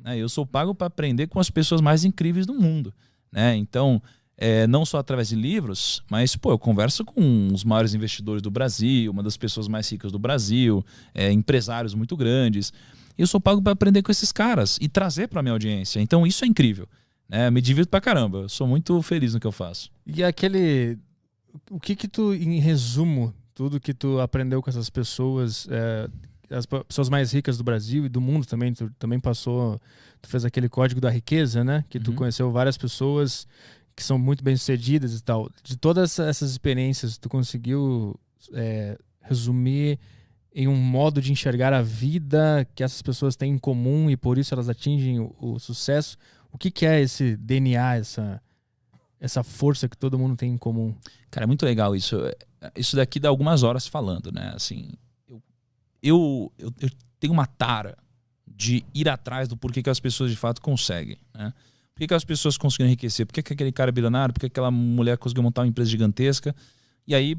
né? Eu sou pago para aprender com as pessoas mais incríveis do mundo, né? Então, não só através de livros, mas pô, eu converso com os maiores investidores do Brasil, uma das pessoas mais ricas do Brasil, empresários muito grandes. Eu sou pago para aprender com esses caras e trazer para minha audiência. Então isso é incrível, né? Me divirto pra caramba. Eu sou muito feliz no que eu faço. E o que tu, em resumo, tudo que tu aprendeu com essas pessoas, as pessoas mais ricas do Brasil e do mundo também, tu também passou, tu fez aquele código da riqueza, né? Que tu conheceu várias pessoas que são muito bem-sucedidas e tal. De todas essas experiências, tu conseguiu resumir em um modo de enxergar a vida que essas pessoas têm em comum e por isso elas atingem o sucesso? O que é esse DNA, essa força que todo mundo tem em comum? Cara, é muito legal isso. Isso daqui dá algumas horas falando, né? Assim, eu tenho uma tara de ir atrás do porquê que as pessoas de fato conseguem, né? Por que as pessoas conseguiram enriquecer? Por que aquele cara é bilionário? Por que aquela mulher conseguiu montar uma empresa gigantesca? E aí,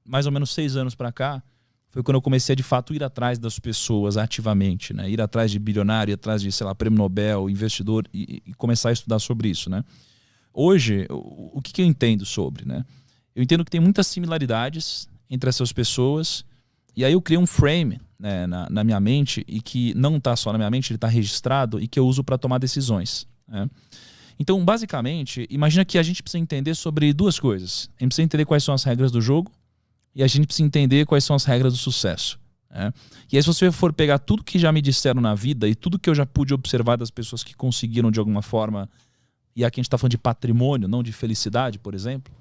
mais ou menos 6 anos para cá, foi quando eu comecei a de fato ir atrás das pessoas ativamente, né? Ir atrás de bilionário, ir atrás de, sei lá, prêmio Nobel, investidor e começar a estudar sobre isso, né? Hoje, o que eu entendo sobre, né? Eu entendo que tem muitas similaridades entre essas pessoas e aí eu criei um frame, né, na minha mente e que não está só na minha mente, ele está registrado e que eu uso para tomar decisões, né? Então, basicamente, imagina que a gente precisa entender sobre 2 coisas. A gente precisa entender quais são as regras do jogo e a gente precisa entender quais são as regras do sucesso, né? E aí, se você for pegar tudo que já me disseram na vida e tudo que eu já pude observar das pessoas que conseguiram de alguma forma, e aqui a gente está falando de patrimônio, não de felicidade, por exemplo,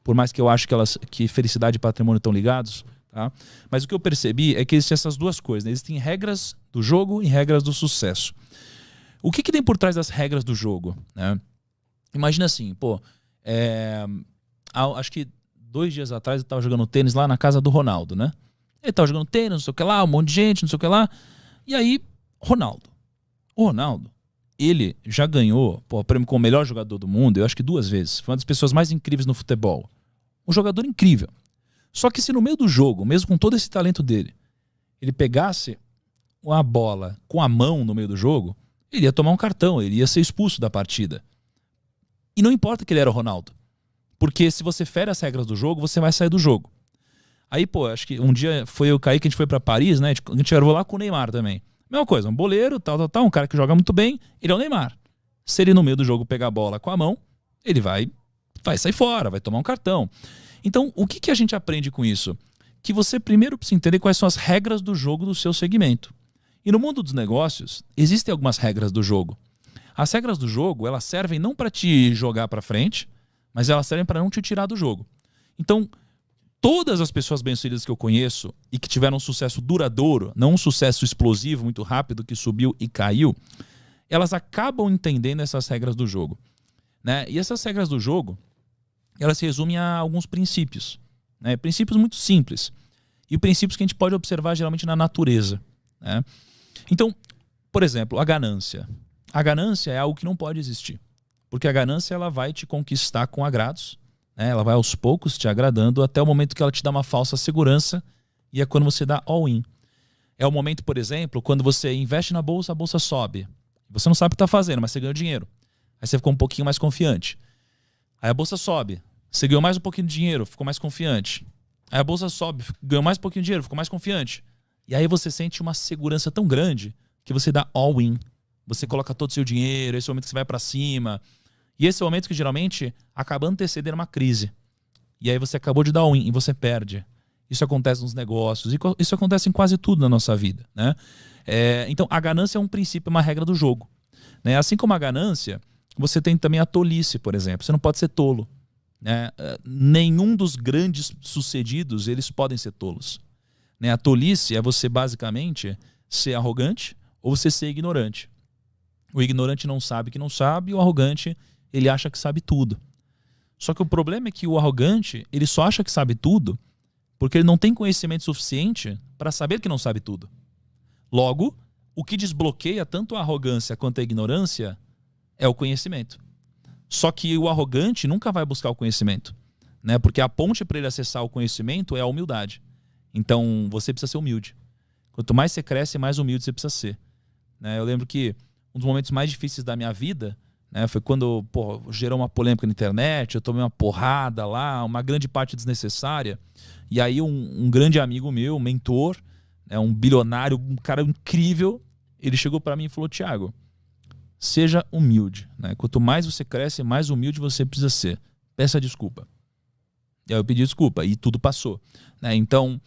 por mais que eu acho que felicidade e patrimônio estão ligados, tá? Mas o que eu percebi é que existem essas 2 coisas, né? Existem regras do jogo e regras do sucesso. O que tem por trás das regras do jogo, né? Imagina assim, pô, acho que 2 dias atrás eu estava jogando tênis lá na casa do Ronaldo, né? Ele estava jogando tênis, não sei o que lá, um monte de gente, não sei o que lá. E aí, o Ronaldo, ele já ganhou o prêmio como o melhor jogador do mundo, eu acho que 2 vezes. Foi uma das pessoas mais incríveis no futebol. Um jogador incrível. Só que se no meio do jogo, mesmo com todo esse talento dele, ele pegasse uma bola com a mão no meio do jogo, ele ia tomar um cartão, ele ia ser expulso da partida. E não importa que ele era o Ronaldo. Porque se você fere as regras do jogo, você vai sair do jogo. Aí, pô, acho que um dia foi eu e o Kaique, a gente foi pra Paris, né? A gente gravou lá com o Neymar também. Mesma coisa, um boleiro, tal, um cara que joga muito bem, ele é o Neymar. Se ele no meio do jogo pegar a bola com a mão, ele vai sair fora, vai tomar um cartão. Então, o que a gente aprende com isso? Que você primeiro precisa entender quais são as regras do jogo do seu segmento. E no mundo dos negócios, existem algumas regras do jogo. As regras do jogo, elas servem não para te jogar para frente, mas elas servem para não te tirar do jogo. Então, todas as pessoas bem-sucedidas que eu conheço e que tiveram um sucesso duradouro, não um sucesso explosivo, muito rápido, que subiu e caiu, elas acabam entendendo essas regras do jogo, né? E essas regras do jogo, elas se resumem a alguns princípios, né? Princípios muito simples. E princípios que a gente pode observar geralmente na natureza, né? Então, por exemplo, a ganância. A ganância é algo que não pode existir. Porque a ganância ela vai te conquistar com agrados, né? Ela vai aos poucos te agradando até o momento que ela te dá uma falsa segurança e é quando você dá all-in. É o momento, por exemplo, quando você investe na bolsa, a bolsa sobe. Você não sabe o que está fazendo, mas você ganhou dinheiro. Aí você ficou um pouquinho mais confiante. Aí a bolsa sobe. Você ganhou mais um pouquinho de dinheiro, ficou mais confiante. Aí a bolsa sobe, ganhou mais um pouquinho de dinheiro, ficou mais confiante. E aí você sente uma segurança tão grande que você dá all-in. Você coloca todo o seu dinheiro, esse é o momento que você vai para cima. E esse é o momento que geralmente acaba antecedendo uma crise. E aí você acabou de dar all-in e você perde. Isso acontece nos negócios, isso acontece em quase tudo na nossa vida, né? Então a ganância é um princípio, uma regra do jogo, né? Assim como a ganância, você tem também a tolice, por exemplo. Você não pode ser tolo, né? Nenhum dos grandes sucedidos eles podem ser tolos, né? A tolice é você basicamente ser arrogante ou você ser ignorante. O ignorante não sabe que não sabe, e o arrogante ele acha que sabe tudo. Só que o problema é que o arrogante ele só acha que sabe tudo porque ele não tem conhecimento suficiente para saber que não sabe tudo. Logo, o que desbloqueia tanto a arrogância quanto a ignorância é o conhecimento. Só que o arrogante nunca vai buscar o conhecimento, né? Porque a ponte para ele acessar o conhecimento é a humildade. Então, você precisa ser humilde. Quanto mais você cresce, mais humilde você precisa ser, né? Eu lembro que um dos momentos mais difíceis da minha vida, né? Foi quando, gerou uma polêmica na internet, eu tomei uma porrada lá, uma grande parte desnecessária. E aí um grande amigo meu, um mentor, né, um bilionário, um cara incrível, ele chegou para mim e falou: Thiago, seja humilde, né? Quanto mais você cresce, mais humilde você precisa ser. Peça desculpa. E aí eu pedi desculpa e tudo passou, né? Então,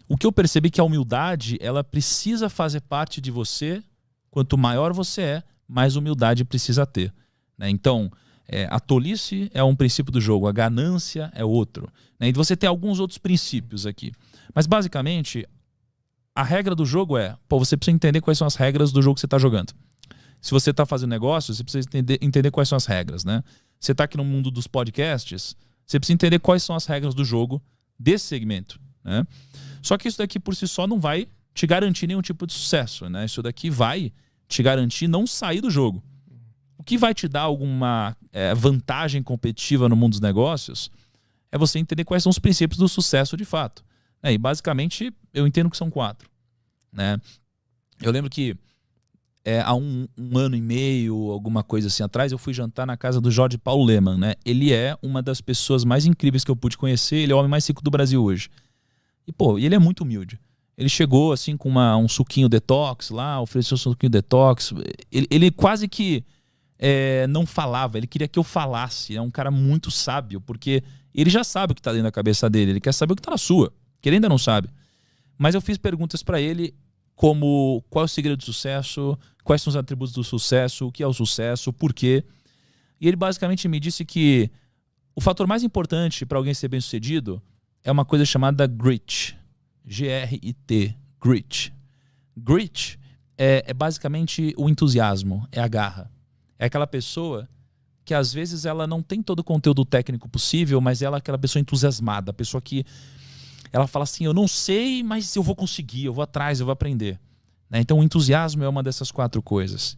o que eu percebi é que a humildade, ela precisa fazer parte de você. Quanto maior você é, mais humildade precisa ter, né? Então, a tolice é um princípio do jogo, a ganância é outro, né? E você tem alguns outros princípios aqui. Mas, basicamente, a regra do jogo você precisa entender quais são as regras do jogo que você está jogando. Se você está fazendo negócio, você precisa entender quais são as regras, né? Você está aqui no mundo dos podcasts, você precisa entender quais são as regras do jogo desse segmento, né? Só que isso daqui por si só não vai te garantir nenhum tipo de sucesso, né? Isso daqui vai te garantir não sair do jogo. O que vai te dar alguma vantagem competitiva no mundo dos negócios é você entender quais são os princípios do sucesso de fato. E basicamente eu entendo que são 4, né? Eu lembro que há um ano e meio, alguma coisa assim atrás, eu fui jantar na casa do Jorge Paulo Lemann, né? Ele é uma das pessoas mais incríveis que eu pude conhecer, ele é o homem mais rico do Brasil hoje. E ele é muito humilde. Ele chegou assim com um suquinho detox lá, ofereceu um suquinho detox. Ele quase que não falava, ele queria que eu falasse. É um cara muito sábio, porque ele já sabe o que está dentro da cabeça dele, ele quer saber o que está na sua, que ele ainda não sabe. Mas eu fiz perguntas para ele como: qual é o segredo do sucesso, quais são os atributos do sucesso, o que é o sucesso, por quê. E ele basicamente me disse que o fator mais importante para alguém ser bem-sucedido é uma coisa chamada grit. G-R-I-T. Grit. Grit é basicamente o entusiasmo, é a garra. É aquela pessoa que às vezes ela não tem todo o conteúdo técnico possível, mas ela é aquela pessoa entusiasmada, a pessoa que ela fala assim: eu não sei, mas eu vou conseguir, eu vou atrás, eu vou aprender, né? Então o entusiasmo é uma dessas 4 coisas.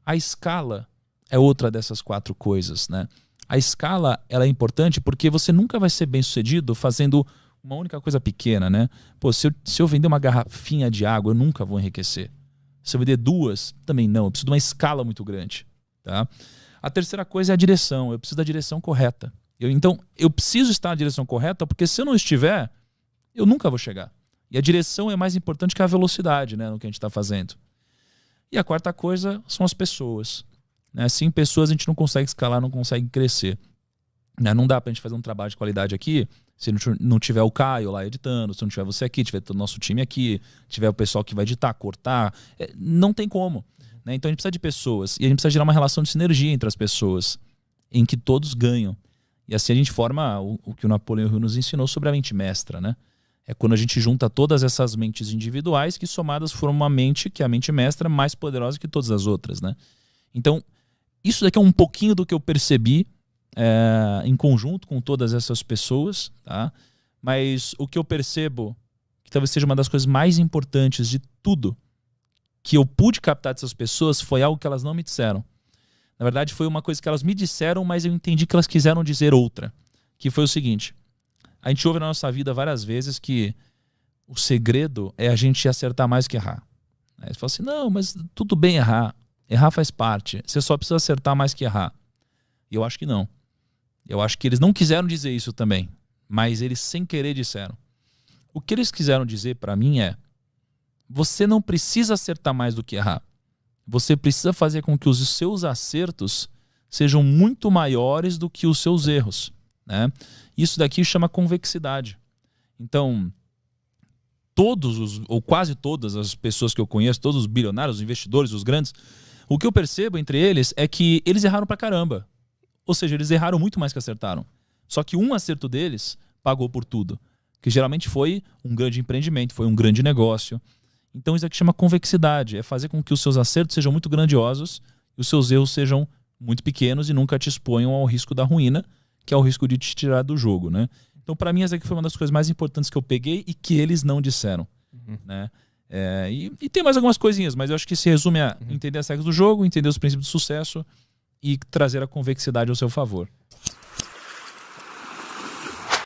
A escala é outra dessas 4 coisas, né? A escala, ela é importante porque você nunca vai ser bem sucedido fazendo uma única coisa pequena, né? Se eu vender uma garrafinha de água, eu nunca vou enriquecer. Se eu vender 2, também não. Eu preciso de uma escala muito grande, tá? A terceira coisa é a direção. Eu preciso da direção correta. Então, eu preciso estar na direção correta, porque se eu não estiver, eu nunca vou chegar. E a direção é mais importante que a velocidade, né, no que a gente está fazendo. E a quarta coisa são as pessoas, né? Sem pessoas a gente não consegue escalar, não consegue crescer, né? Não dá pra gente fazer um trabalho de qualidade aqui se não tiver o Caio lá editando, se não tiver você aqui, tiver todo o nosso time aqui, tiver o pessoal que vai editar, cortar. Não tem como, né? Então a gente precisa de pessoas e a gente precisa gerar uma relação de sinergia entre as pessoas em que todos ganham. E assim a gente forma o que o Napoleão Hill nos ensinou sobre a mente mestra, né? É quando a gente junta todas essas mentes individuais que somadas formam uma mente que é a mente mestra mais poderosa que todas as outras, né? Então, isso daqui é um pouquinho do que eu percebi em conjunto com todas essas pessoas, tá? Mas o que eu percebo, que talvez seja uma das coisas mais importantes de tudo que eu pude captar dessas pessoas, foi algo que elas não me disseram. Na verdade, foi uma coisa que elas me disseram, mas eu entendi que elas quiseram dizer outra. Que foi o seguinte: a gente ouve na nossa vida várias vezes que o segredo é a gente acertar mais que errar. Aí você fala assim: não, mas tudo bem errar. Errar faz parte. Você só precisa acertar mais que errar. E eu acho que não. Eu acho que eles não quiseram dizer isso também, mas eles sem querer disseram. O que eles quiseram dizer para mim é: você não precisa acertar mais do que errar. Você precisa fazer com que os seus acertos sejam muito maiores do que os seus erros, né? Isso daqui chama convexidade. Então, ou quase todas as pessoas que eu conheço, todos os bilionários, os investidores, os grandes, o que eu percebo entre eles é que eles erraram pra caramba. Ou seja, eles erraram muito mais que acertaram. Só que um acerto deles pagou por tudo. Que geralmente foi um grande empreendimento, foi um grande negócio. Então isso aqui chama convexidade. É fazer com que os seus acertos sejam muito grandiosos e os seus erros sejam muito pequenos e nunca te exponham ao risco da ruína, que é o risco de te tirar do jogo, né? Então, para mim, essa aqui foi uma das coisas mais importantes que eu peguei e que eles não disseram, né? E tem mais algumas coisinhas, mas eu acho que se resume a entender as regras do jogo, entender os princípios do sucesso e trazer a convexidade ao seu favor.